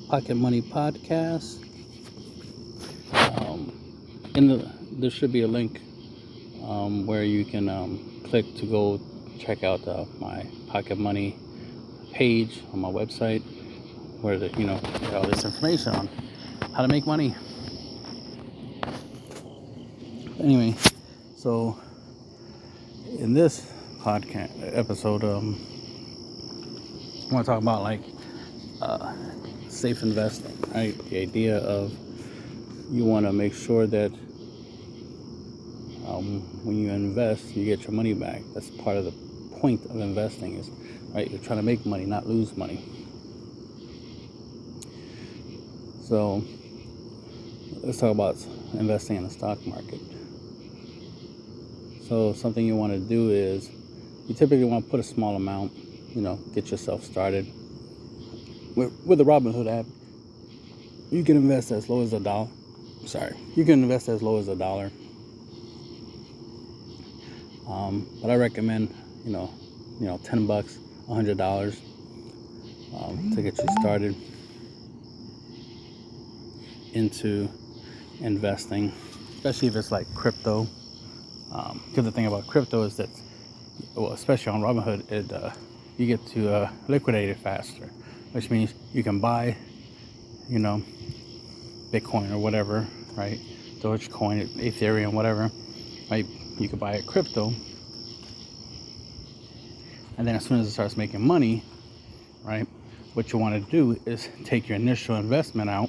Pocket Money Podcast. There should be a link where you can click to go check out my Pocket Money page on my website, where get all this information on how to make money. Anyway, so in this podcast episode, I want to talk about safe investing, right? The idea of you want to make sure that when you invest, you get your money back. That's part of the point of investing, is right. You're trying to make money, not lose money. So let's talk about investing in the stock market. So something you want to do is you typically want to put a small amount, get yourself started. With the Robinhood app, you can invest as low as $1. You can invest as low as $1. But I recommend, $10, $100 to get you started into investing, especially if it's like crypto. Because the thing about crypto is that, especially on Robinhood, you get to liquidate it faster, which means you can buy, Bitcoin or whatever, right? Dogecoin, Ethereum, whatever, right? You can buy a crypto, and then as soon as it starts making money, right, what you want to do is take your initial investment out,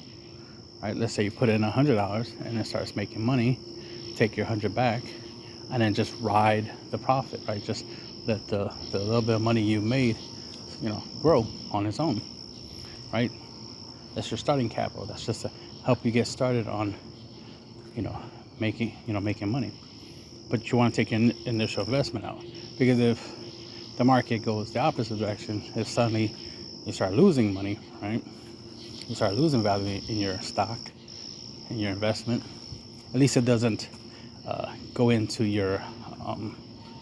right? Let's say you put in $100 and it starts making money, take your 100 back, and then just ride the profit, right? Just let the little bit of money you made, grow on its own, right? That's your starting capital. That's just to help you get started on, making money. But you want to take your initial investment out, because if the market goes the opposite direction, if suddenly you start losing money, right? You start losing value in your stock, in your investment. At least it doesn't go into your,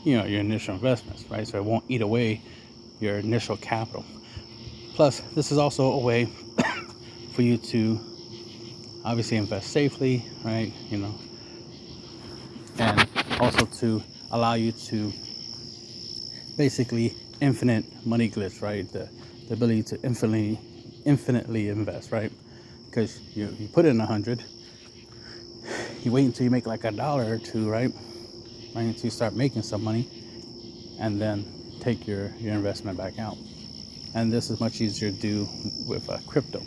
your initial investments, right? So it won't eat away your initial capital. Plus, this is also a way for you to obviously invest safely, right? And also to allow you to basically infinite money glitch, right? The ability to infinitely invest, right? Because you put in 100, you wait until you make like $1 or $2, right? Until you start making some money, and then take your investment back out. And this is much easier to do with crypto.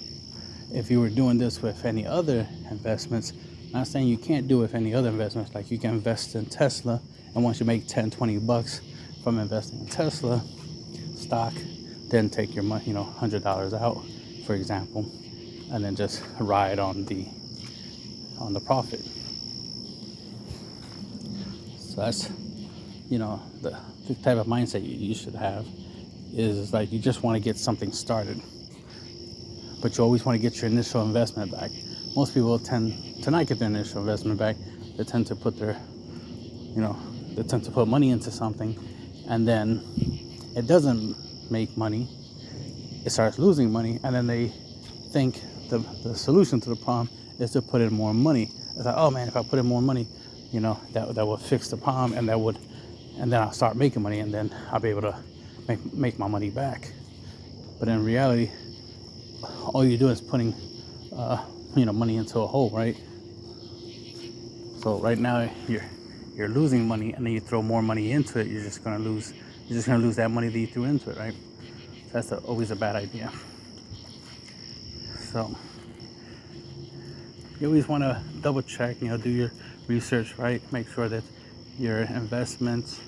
If you were doing this with any other investments, I'm not saying you can't do it with any other investments. Like you can invest in Tesla, and once you make $10-20 from investing in Tesla stock, then take your money, $100 out, for example, and then just ride on the profit. So that's, the type of mindset you should have, is like you just want to get something started, but you always want to get your initial investment back. Most people tend to not get their initial investment back. They tend to put put money into something, and then it doesn't make money. It starts losing money, and then they think the solution to the problem is to put in more money. It's like, oh man, if I put in more money, that will fix the problem, and then I'll start making money, and then I'll be able to make my money back. But in reality, all you do is putting money into a hole, right? So right now you're losing money, and then you throw more money into it, you're just gonna lose that money that you threw into it, right? So that's always a bad idea. So you always want to double check, do your research, right? Make sure that your investments,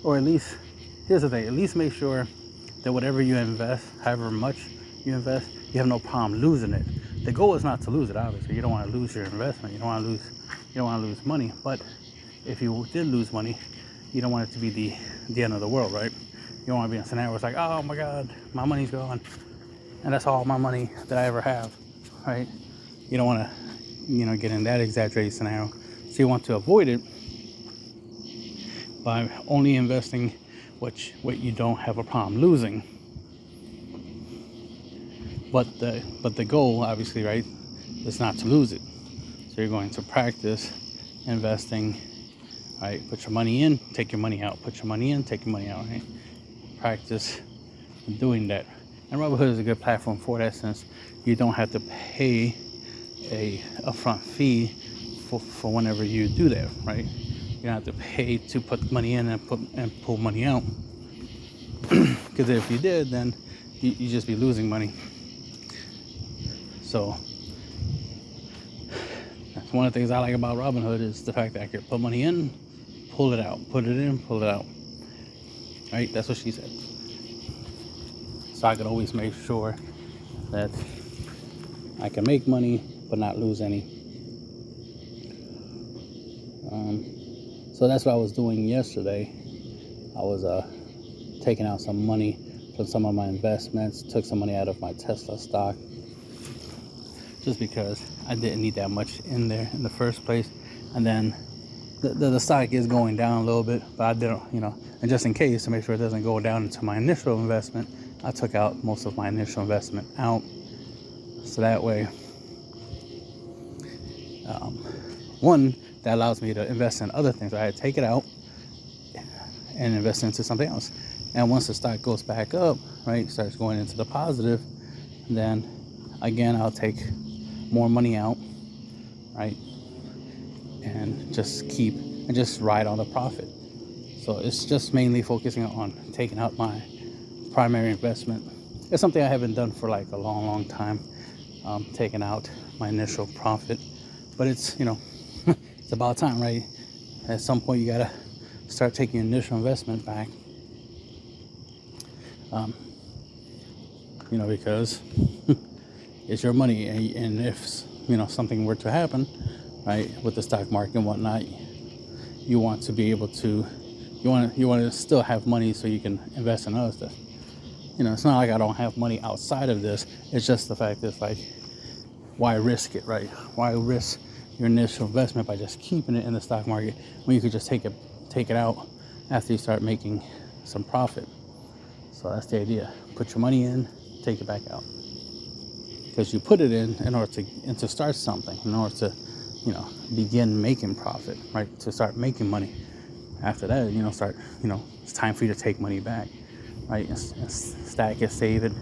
or at least, here's the thing, at least make sure that whatever you invest, however much you invest, you have no problem losing it. The goal is not to lose it, obviously. You don't want to lose your investment. You don't want to lose money. But if you did lose money, you don't want it to be the end of the world, right? You don't want to be in a scenario where it's like, oh my God, my money's gone, and that's all my money that I ever have, right? You don't want to, get in that exaggerated scenario. So you want to avoid it by only investing what you don't have a problem losing. but the goal, obviously, right, is not to lose it. So you're going to practice investing, right? Put your money in, take your money out. Put your money in, take your money out, right? Practice doing that. And Robinhood is a good platform for that, since you don't have to pay a upfront fee for whenever you do that, right? You don't have to pay to put money in and pull money out. Because if you did, then you just be losing money. So that's one of the things I like about Robinhood, is the fact that I can put money in, pull it out, put it in, pull it out. Right? That's what she said. So I could always make sure that I can make money but not lose any. So that's what I was doing yesterday. I was taking out some money from some of my investments, took some money out of my Tesla stock, just because I didn't need that much in there in the first place. And then the stock is going down a little bit, but I didn't, and just in case, to make sure it doesn't go down into my initial investment, I took out most of my initial investment out. So that way, one, that allows me to invest in other things. I had to take it out and invest into something else. And once the stock goes back up, right, starts going into the positive, then again, I'll take more money out, right, and just ride on the profit. So it's just mainly focusing on taking out my primary investment. It's something I haven't done for like a long time, taking out my initial profit. But it's, it's about time, right? At some point, you gotta start taking your initial investment back. Because it's your money, and if something were to happen, right, with the stock market and whatnot, you want to be able to, you want to still have money so you can invest in other stuff. It's not like I don't have money outside of this. It's just the fact that, like, why risk it, right? Why risk your initial investment by just keeping it in the stock market when you could just take it out after you start making some profit? So that's the idea. Put your money in, take it back out. Because you put it in order to start something, in order to, begin making profit, right? To start making money. After that, it's time for you to take money back, right? And stack it, save it,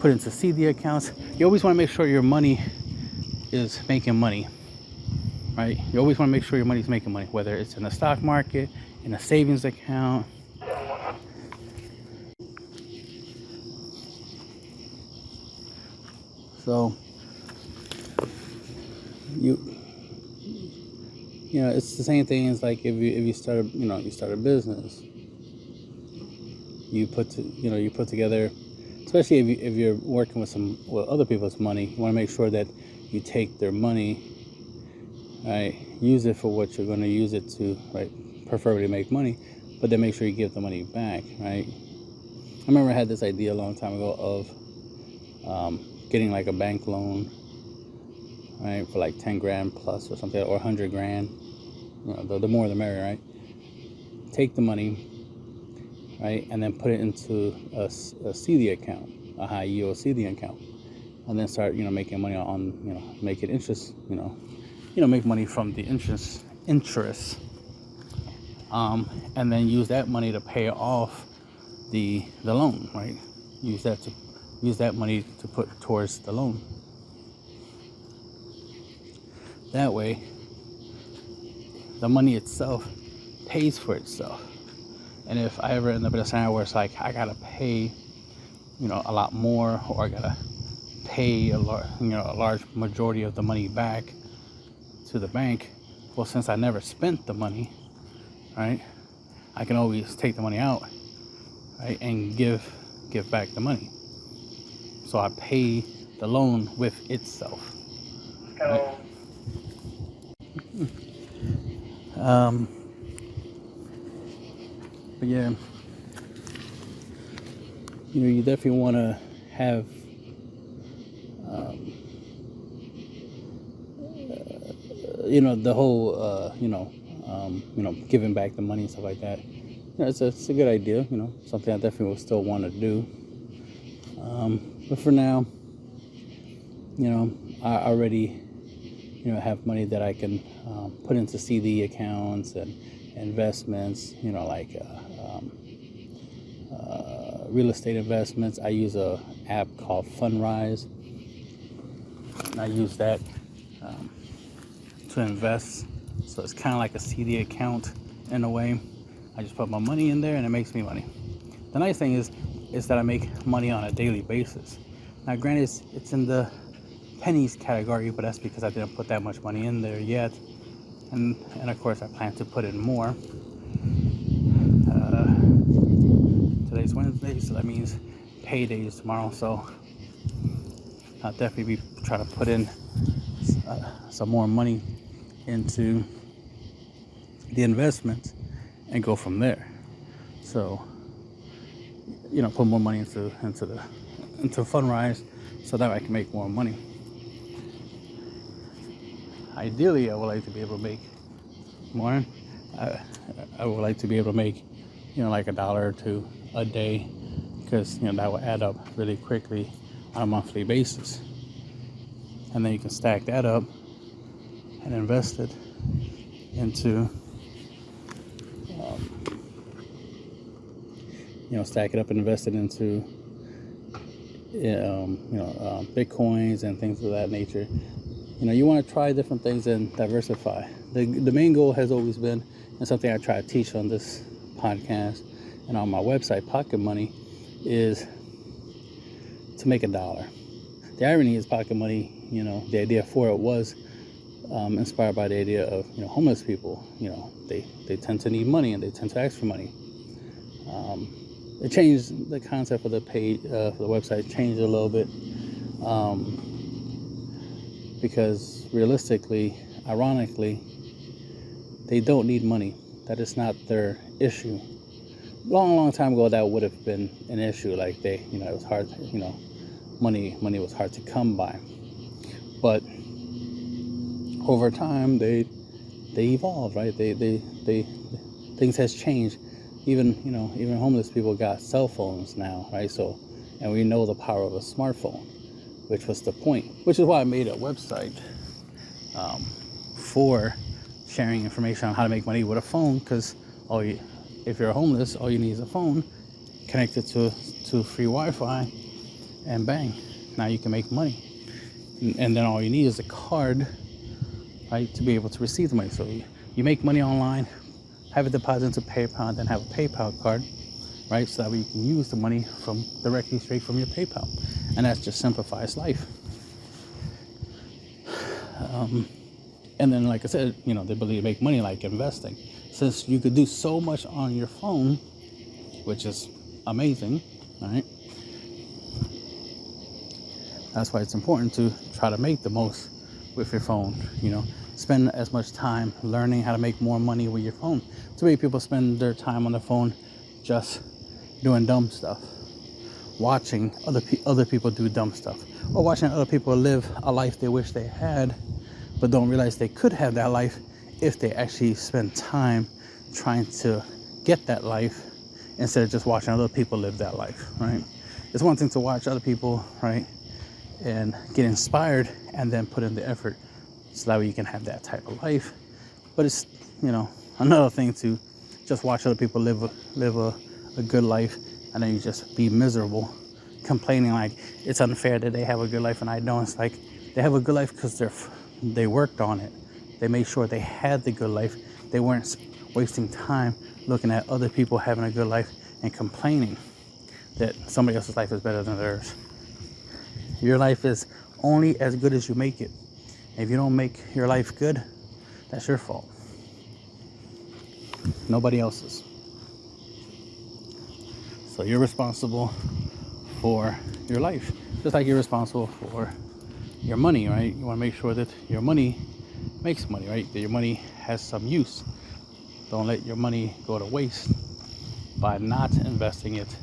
put it into CD accounts. You always want to make sure your money is making money, right? You always want to make sure your money's making money, whether it's in the stock market, in a savings account. So it's the same thing as, like, if you start a business, you put together, especially if you're working with other people's money, you want to make sure that you take their money, right, use it for what you're going to use it to, right, preferably make money, but then make sure you give the money back, right? I remember I had this idea a long time ago of getting like a bank loan, right, for like 10 grand plus or something, or 100 grand. The more the merrier, right? Take the money, right, and then put it into a CD account, a high yield CD account, and then start, making money on, make it interest, make money from the interest, and then use that money to pay off the loan, right? Use that money to put towards the loan. That way, the money itself pays for itself. And if I ever end up in a scenario where it's like I gotta pay, a lot more, or I gotta pay a large majority of the money back to the bank, well, since I never spent the money, right, I can always take the money out, right, and give back the money. So I pay the loan with itself. Right? But yeah, you definitely want to have the whole giving back the money and stuff like that. It's a good idea. Something I definitely will still want to do. But for now, I already, have money that I can put into CD accounts and investments, like real estate investments. I use a app called Fundrise. And I use that to invest. So it's kind of like a CD account in a way. I just put my money in there and it makes me money. The nice thing is that I make money on a daily basis. Now, granted, it's in the pennies category, but that's because I didn't put that much money in there yet. And of course, I plan to put in more. Today's Wednesday, so that means payday is tomorrow. So I'll definitely be trying to put in some more money into the investment and go from there. So, put more money into Fundrise so that I can make more money. Ideally, I would like to be able to make more. I would like to be able to make, like $1 or $2 a day, because that will add up really quickly on a monthly basis. And then you can stack that up and invest it into, stack it up and invest it into, Bitcoins and things of that nature. You want to try different things and diversify. The main goal has always been, and something I try to teach on this podcast and on my website, Pocket Money, is to make $1. The irony is Pocket Money, the idea for it was inspired by the idea of, homeless people. They tend to need money and they tend to ask for money. It changed the concept of the page, for the website changed a little bit. Because realistically, ironically, they don't need money. That is not their issue. Long time ago, that would have been an issue. Like it was hard. Money was hard to come by. But over time, they evolved, right? They things has changed. Even homeless people got cell phones now, right? So, and we know the power of a smartphone, which was the point. Which is why I made a website for sharing information on how to make money with a phone. Because if you're homeless, all you need is a phone connected to free Wi-Fi, and bang, now you can make money. And then all you need is a card, right, to be able to receive the money. So you make money online, have it deposited into PayPal, then have a PayPal card, right, so that way you can use the money directly straight from your PayPal. And that just simplifies life. And then, like I said, the ability to make money, like investing. Since you could do so much on your phone, which is amazing, right? That's why it's important to try to make the most with your phone. Spend as much time learning how to make more money with your phone. Too many people spend their time on the phone just doing dumb stuff, watching other people do dumb stuff, or watching other people live a life they wish they had, but don't realize they could have that life if they actually spend time trying to get that life instead of just watching other people live that life, right? It's one thing to watch other people, right, and get inspired and then put in the effort so that way you can have that type of life. But it's, another thing to just watch other people live a good life and then you just be miserable, complaining like it's unfair that they have a good life and I don't. It's like they have a good life because they worked on it. They made sure they had the good life. They weren't wasting time looking at other people having a good life and complaining that somebody else's life is better than theirs. Your life is only as good as you make it. If you don't make your life good, that's your fault. Nobody else's. So you're responsible for your life, just like you're responsible for your money, right? You want to make sure that your money makes money, right? That your money has some use. Don't let your money go to waste by not investing it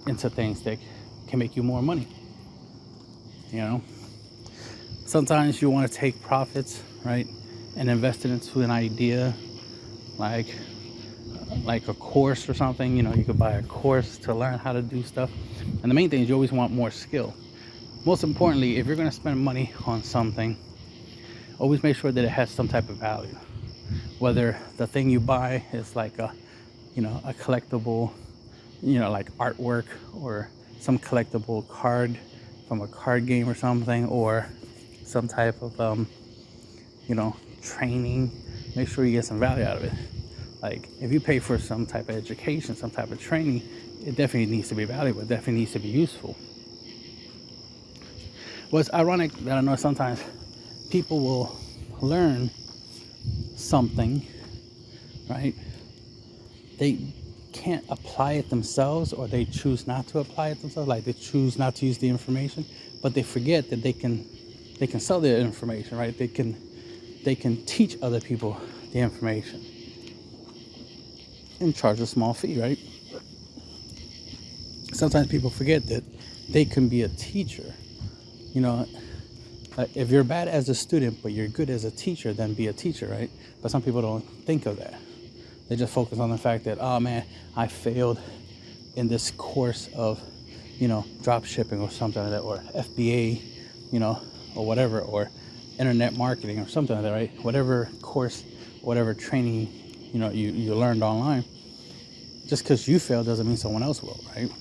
into things that can make you more money. Sometimes you want to take profits, right, and invest it into an idea, like a course or something. You could buy a course to learn how to do stuff. And the main thing is you always want more skill. Most importantly, if you're going to spend money on something, always make sure that it has some type of value. Whether the thing you buy is like a collectible, like artwork, or some collectible card from a card game or something, or some type of training. Make sure you get some value out of it. Like if you pay for some type of education, some type of training, it definitely needs to be valuable. It definitely needs to be useful. What's ironic that I know sometimes people will learn something, right? They can't apply it themselves, or they choose not to apply it themselves. Like they choose not to use the information, but they forget that they can sell their information, right? They can teach other people the information and charge a small fee, right? Sometimes people forget that they can be a teacher. If you're bad as a student but you're good as a teacher, then be a teacher, right? But some people don't think of that. They just focus on the fact that, oh man, I failed in this course of drop shipping or something like that, or FBA, or whatever, or internet marketing or something like that, right? Whatever course, whatever training you learned online. Just because you failed doesn't mean someone else will, right?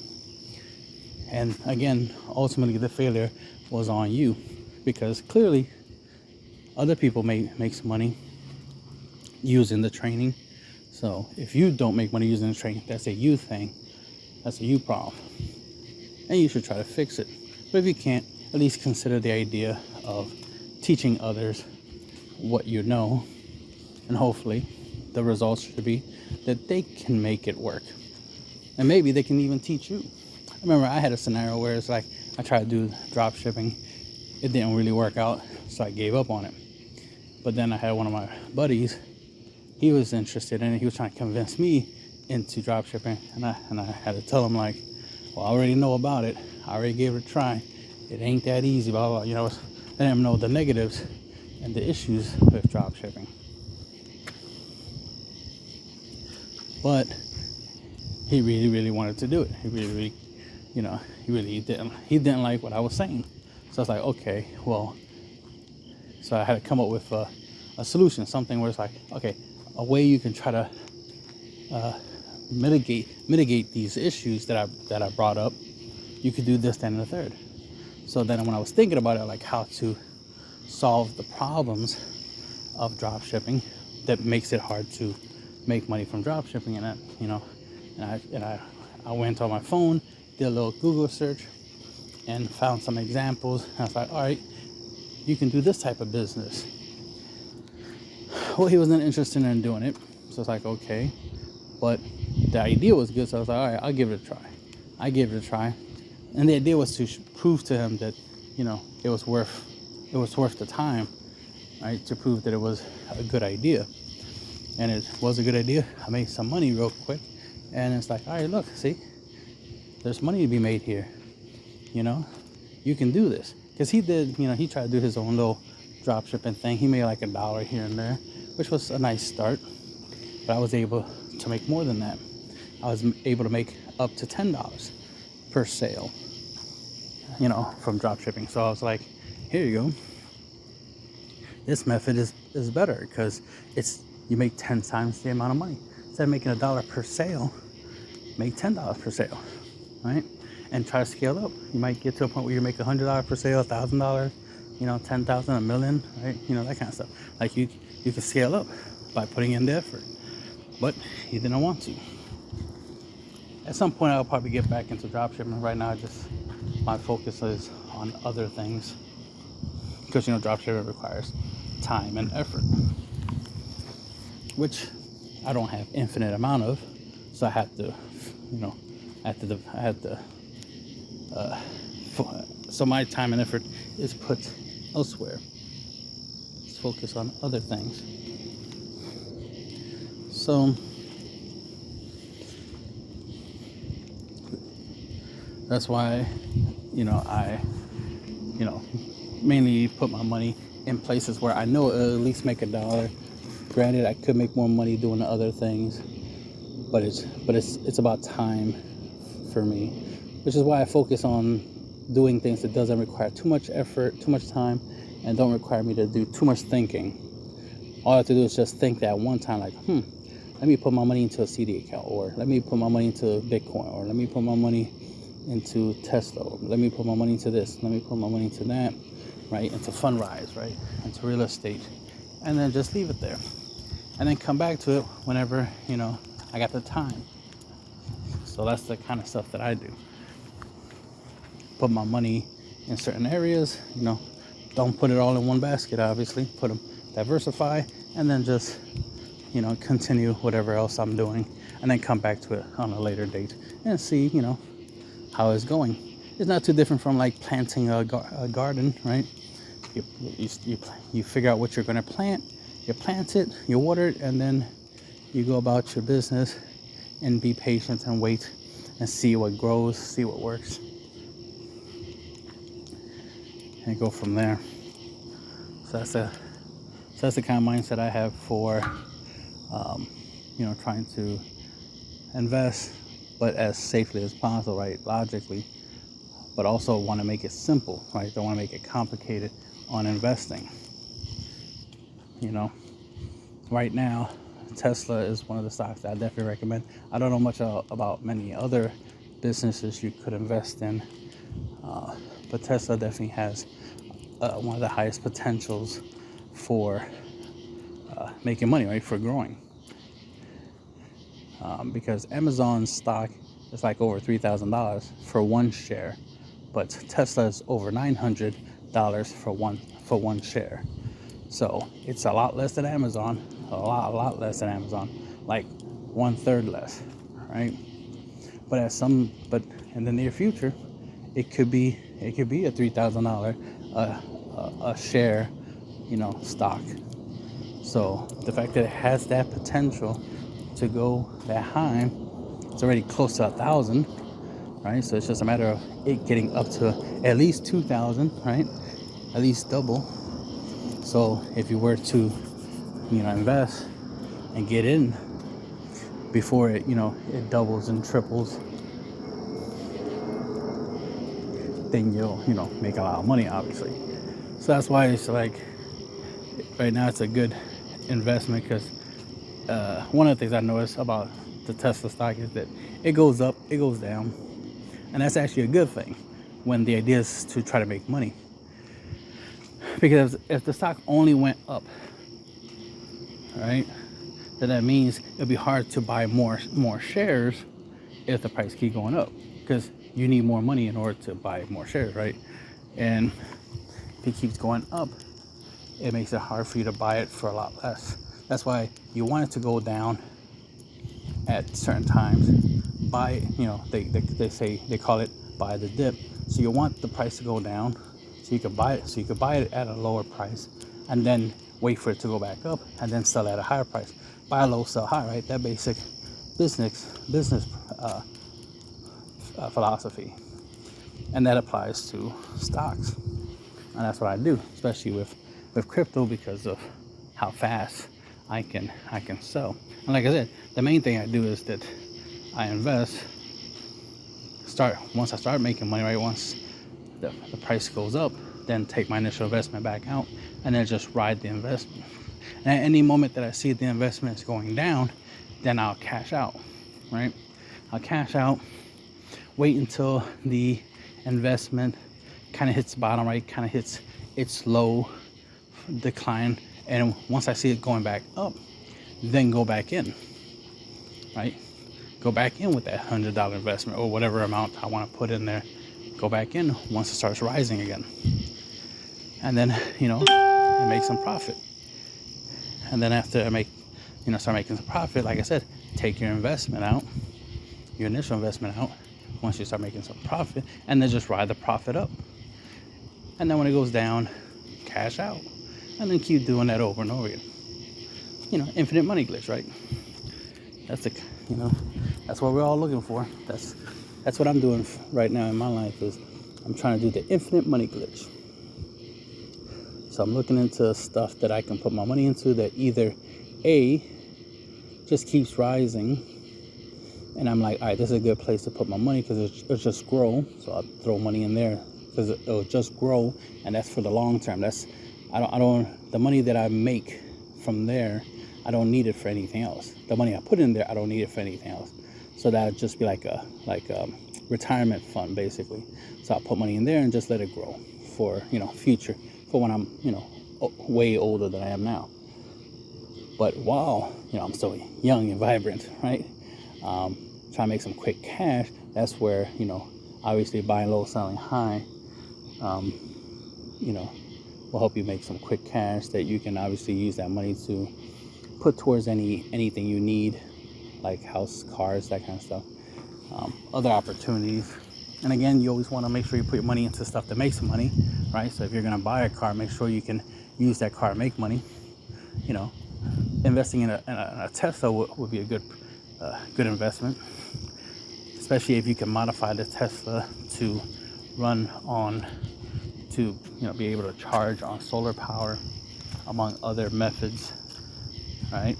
And again, ultimately the failure was on you, because clearly other people make some money using the training. So if you don't make money using the training, that's a you thing. That's a you problem. And you should try to fix it. But if you can't, at least consider the idea of teaching others what you know. And hopefully the results should be that they can make it work. And maybe they can even teach you. I remember I had a scenario where it's like I tried to do drop shipping. It didn't really work out, so I gave up on it. But then I had one of my buddies. He was interested in it. He was trying to convince me into drop shipping, and I had to tell him, like, well, I already know about it. I already gave it a try. It ain't that easy, blah, blah, blah. Let him know the negatives and the issues with drop shipping. But he really, really wanted to do it. He really, he didn't like what I was saying. So I was like, okay, well, so I had to come up with a solution, something where it's like, okay, a way you can try to mitigate these issues that I brought up. You could do this, that, and the third. So then when I was thinking about it, like how to solve the problems of drop shipping that makes it hard to make money from drop shipping, and I went on my phone, did a little Google search, and found some examples. And I was like, all right, you can do this type of business. Well, he wasn't interested in doing it, so it's like, okay, but the idea was good, so I was like, all right, I'll give it a try. I gave it a try, and the idea was to prove to him that it was worth the time, right? To prove that it was a good idea, and it was a good idea. I made some money real quick, and it's like, all right, look, see, there's money to be made here. You can do this, because he did. He tried to do his own little drop shipping thing. He made like $1 here and there, which was a nice start. But I was able to make more than that. I was able to make up to $10 per sale, from drop shipping. So I was like, here you go. This method is better, because you make 10 times the amount of money. Instead of making $1 per sale, make $10 per sale, right? And try to scale up. You might get to a point where you make $100 per sale, $1,000, $10,000, $1 million, right? That kind of stuff. Like you can scale up by putting in the effort. But he didn't want to. At some point, I'll probably get back into dropshipping. Right now, my focus is on other things, because dropshipping requires time and effort, which I don't have infinite amount of. So I had to, so my time and effort is put elsewhere. Let's focus on other things. So that's why, I, mainly put my money in places where I know it'll at least make $1. Granted, I could make more money doing other things, but it's about time for me, which is why I focus on doing things that doesn't require too much effort, too much time, and don't require me to do too much thinking. All I have to do is just think that one time, like, let me put my money into a CD account, or let me put my money into Bitcoin, or let me put my money into Tesla, or let me put my money into this, let me put my money into that, right? Into Fundrise, right? Into real estate. And then just leave it there. And then come back to it whenever, I got the time. So that's the kind of stuff that I do. Put my money in certain areas, don't put it all in one basket, obviously. Put them, diversify, and then just, continue whatever else I'm doing, and then come back to it on a later date and see, how it's going. It's not too different from like planting a garden, right? You figure out what you're going to plant, you plant it, you water it, and then you go about your business and be patient and wait and see what grows, see what works, and go from there. So that's the kind of mindset I have for trying to invest, but as safely as possible, right? Logically, but also want to make it simple, right? Don't want to make it complicated on investing. Right now, Tesla is one of the stocks that I definitely recommend. I don't know much about many other businesses you could invest in, but Tesla definitely has one of the highest potentials for making money, right? For growing. Because Amazon's stock is like over $3,000 for one share, but Tesla is over $900 for one share. So it's a lot less than Amazon, a lot less than Amazon, like 1/3 less, right? But in the near future, it could be a $3,000 a share, stock. So the fact that it has that potential to go that high, it's already close to 1,000, right? So it's just a matter of it getting up to at least 2,000, right? At least double. So if you were to, invest and get in before it, it doubles and triples, then you'll, make a lot of money, obviously. So that's why it's like, right now it's a good investment, because one of the things I noticed about the Tesla stock is that it goes up, it goes down, and that's actually a good thing when the idea is to try to make money. Because if the stock only went up, right, then that means it'll be hard to buy more shares if the price keep going up, because you need more money in order to buy more shares, right? And if it keeps going up, it makes it hard for you to buy it for a lot less. That's why you want it to go down at certain times. Buy, they say, they call it buy the dip. So you want the price to go down so you can buy it. So you can buy it at a lower price and then wait for it to go back up and then sell at a higher price. Buy low, sell high, right? That basic business philosophy. And that applies to stocks. And that's what I do, especially with crypto, because of how fast I can sell. And like I said, the main thing I do is that I invest. Once I start making money, right? Once the price goes up, then take my initial investment back out, and then just ride the investment. And at any moment that I see the investment is going down, then I'll cash out, right? I'll cash out, wait until the investment kind of hits the bottom, right? Kind of hits its low decline. And once I see it going back up, then go back in, right? Go back in with that $100 investment or whatever amount I want to put in there. Go back in once it starts rising again. And then, and make some profit. And then after I start making some profit, like I said, take your investment out, your initial investment out, once you start making some profit, and then just ride the profit up. And then when it goes down, cash out. And then keep doing that over and over again. Infinite money glitch, right? That's what we're all looking for. That's what I'm doing right now in my life, is I'm trying to do the infinite money glitch. So I'm looking into stuff that I can put my money into that either A, just keeps rising, and I'm like, all right, this is a good place to put my money because it'll just grow. So I'll throw money in there because it'll just grow, and that's for the long term. That's I don't the money that I make from there, I don't need it for anything else. The money I put in there, I don't need it for anything else. So that'd just be like a retirement fund basically. So I put money in there and just let it grow for future, for when I'm way older than I am now. But while I'm still young and vibrant, right? Trying to make some quick cash. That's where obviously buying low, selling high, will help you make some quick cash that you can obviously use that money to put towards anything you need, like house, cars, that kind of stuff, other opportunities. And again, you always want to make sure you put your money into stuff that makes money, right? So if you're going to buy a car, make sure you can use that car to make money. Investing in a Tesla would be a good investment, especially if you can modify the Tesla to run on, to be able to charge on solar power, among other methods, right?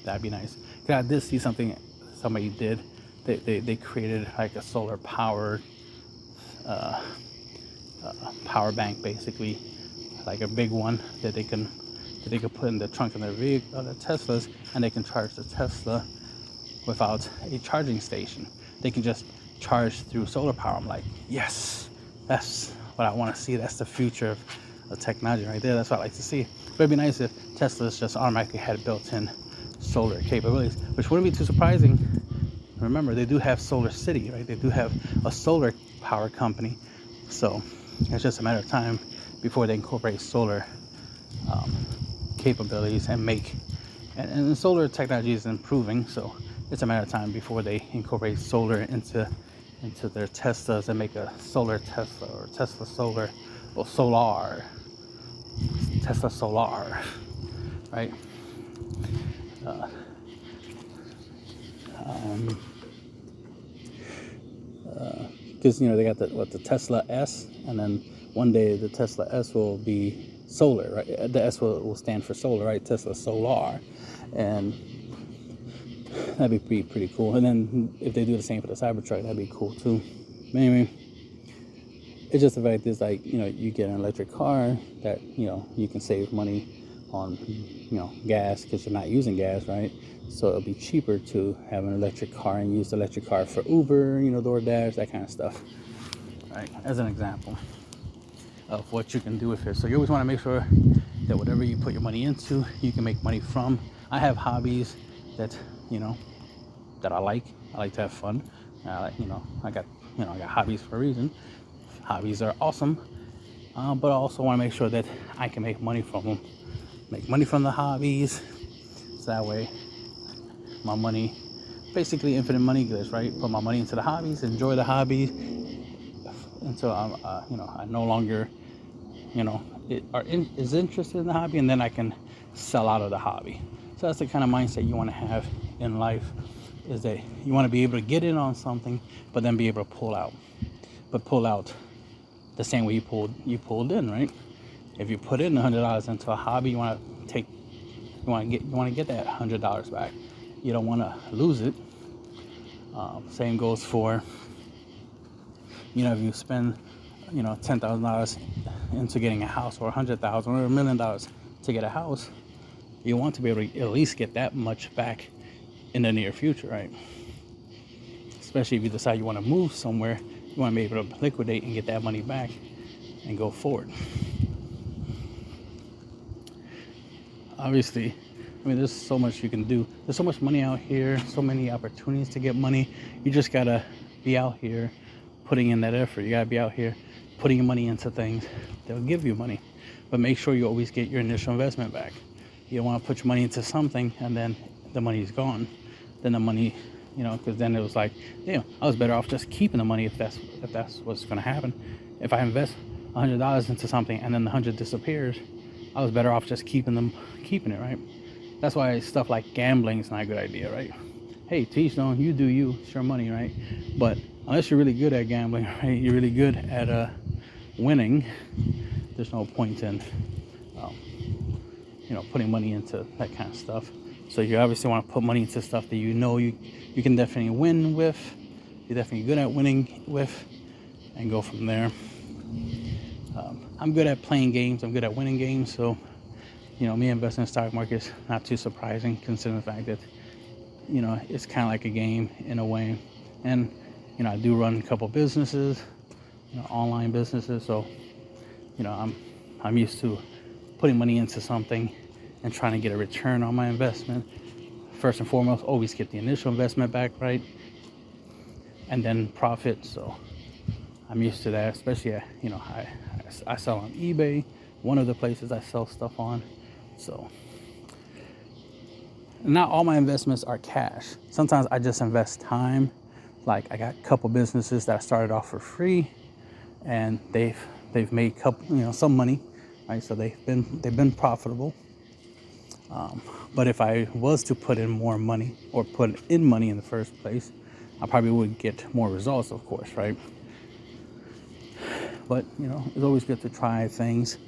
That'd be nice. I did see something somebody did. They created like a solar powered power bank, basically, like a big one that they could put in the trunk of their vehicle, the Teslas, and they can charge the Tesla without a charging station. They can just charge through solar power. I'm like, yes, that's what I want to see. That's the future of technology right there. That's what I like to see. But it'd be nice if Teslas just automatically had built-in solar capabilities, which wouldn't be too surprising. Remember, they do have Solar City, right? They do have a solar power company. So it's just a matter of time before they incorporate solar capabilities and solar technology is improving. So it's a matter of time before they incorporate solar into their Teslas and make a solar Tesla or Tesla solar or solar, Tesla solar, right? Because they got the Tesla S, and then one day the Tesla S will be solar, right? The S will stand for solar, right? Tesla Solar, and that'd be pretty cool. And then if they do the same for the Cybertruck, that'd be cool too. Anyway, it's just the fact is, like, you get an electric car that you can save money on gas, because you're not using gas, right? So it'll be cheaper to have an electric car and use the electric car for Uber, DoorDash, that kind of stuff, right? As an example of what you can do with it. So you always want to make sure that whatever you put your money into, you can make money from. I have hobbies that that I like. I like to have fun. I got hobbies for a reason. Hobbies are awesome, but I also want to make sure that I can make money from them. Make money from the hobbies, so that way my money, basically infinite money glitch, right? Put my money into the hobbies, enjoy the hobbies until I no longer is interested in the hobby, and then I can sell out of the hobby. So that's the kind of mindset you want to have in life, is that you want to be able to get in on something, but then be able to pull out. But pull out the same way you pulled in, right? If you put in $100 into a hobby, you want to get that $100 back. You don't want to lose it. Same goes for if you spend $10,000 into getting a house, or $100,000 or $1 million to get a house, you want to be able to at least get that much back in the near future, right? Especially if you decide you want to move somewhere, you want to be able to liquidate and get that money back and go forward. Obviously, there's so much you can do. There's so much money out here, so many opportunities to get money. You just gotta be out here putting in that effort. You gotta be out here putting your money into things that'll give you money. But make sure you always get your initial investment back. You don't want to put your money into something and then the money's gone. Then the money, because then it was like, I was better off just keeping the money if that's what's gonna happen. If I invest $100 into something and then the 100 disappears, I was better off just keeping it, right? That's why stuff like gambling is not a good idea, right? Hey, teach them, you do you, it's your money, right? But unless you're really good at gambling, right? You're really good at winning. There's no point in, putting money into that kind of stuff. So you obviously want to put money into stuff that you can definitely win with. You're definitely good at winning with, and go from there. I'm good at playing games. I'm good at winning games. So, me investing in the stock market is not too surprising, considering the fact that, it's kind of like a game in a way. And, I do run a couple businesses, online businesses. So, I'm used to putting money into something and trying to get a return on my investment. First and foremost, always get the initial investment back, right? And then profit. So I'm used to that, especially, I sell on eBay, one of the places I sell stuff on. So not all my investments are cash. Sometimes I just invest time. Like I got a couple businesses that I started off for free, and they've made some money, right? So they've been profitable. But if I was to put in more money or put in money in the first place, I probably would get more results, of course, right? But it's always good to try things.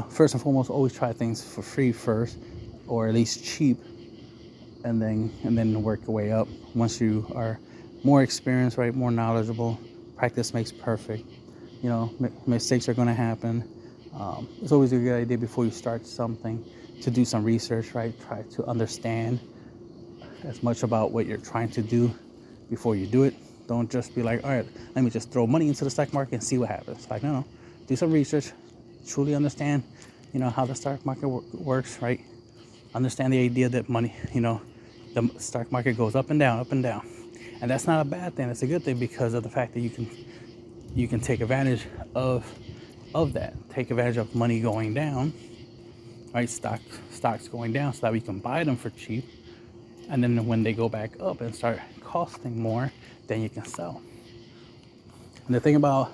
First and foremost, always try things for free first, or at least cheap, and then work your way up. Once you are more experienced, right, more knowledgeable, practice makes perfect. Mistakes are going to happen. It's always a good idea before you start something to do some research, right? Try to understand as much about what you're trying to do before you do it. Don't just be like, all right, let me just throw money into the stock market and see what happens. Like, no. Do some research, truly understand, how the stock market works, right? Understand the idea that money, the stock market goes up and down, up and down. And that's not a bad thing. That's a good thing because of the fact that you can take advantage of that. Take advantage of money going down, right? Stocks going down so that we can buy them for cheap. And then when they go back up and start costing more, then you can sell. And the thing about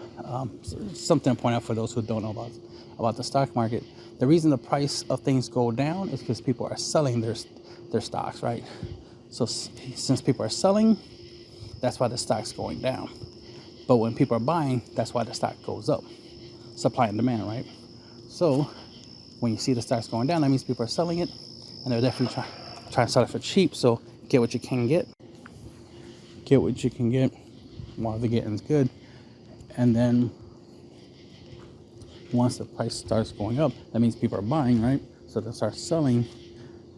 something to point out for those who don't know about the stock market, the reason the price of things go down is because people are selling their stocks, right? So since people are selling, that's why the stock's going down. But when people are buying, that's why the stock goes up. Supply and demand, right? So when you see the stocks going down, that means people are selling it, and they're definitely trying to sell it for cheap. So get what you can get. Get what you can get while the getting's good. And then once the price starts going up, that means people are buying, right? So they'll start selling,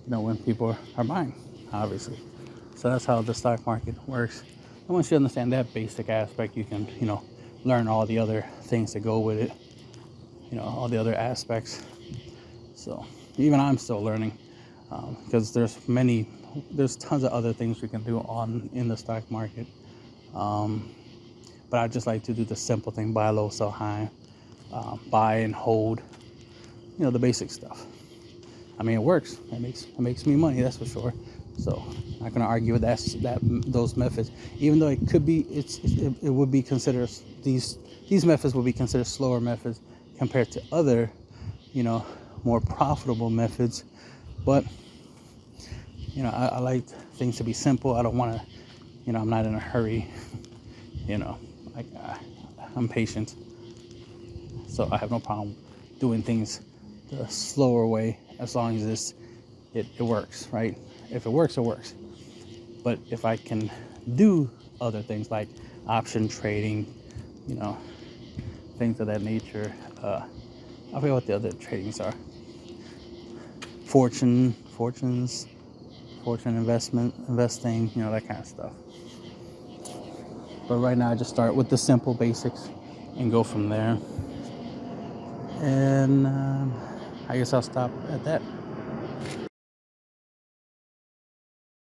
when people are buying, obviously. So that's how the stock market works. And once you understand that basic aspect, you can, learn all the other things that go with it, all the other aspects. So even I'm still learning, because there's tons of other things we can do in the stock market. But I just like to do the simple thing: buy low, sell high, buy and hold. The basic stuff. I mean, it works. It makes me money, that's for sure. So I'm not gonna argue with those methods, even though it could be it would be considered these methods would be considered slower methods compared to other, more profitable methods. But I like things to be simple. I don't want to, I'm not in a hurry. I'm patient, so I have no problem doing things the slower way as long as it works, right? If it works, it works. But if I can do other things like option trading, things of that nature, I forget what the other tradings are. Fortune investing, that kind of stuff. But right now I just start with the simple basics and go from there. And I guess I'll stop at that.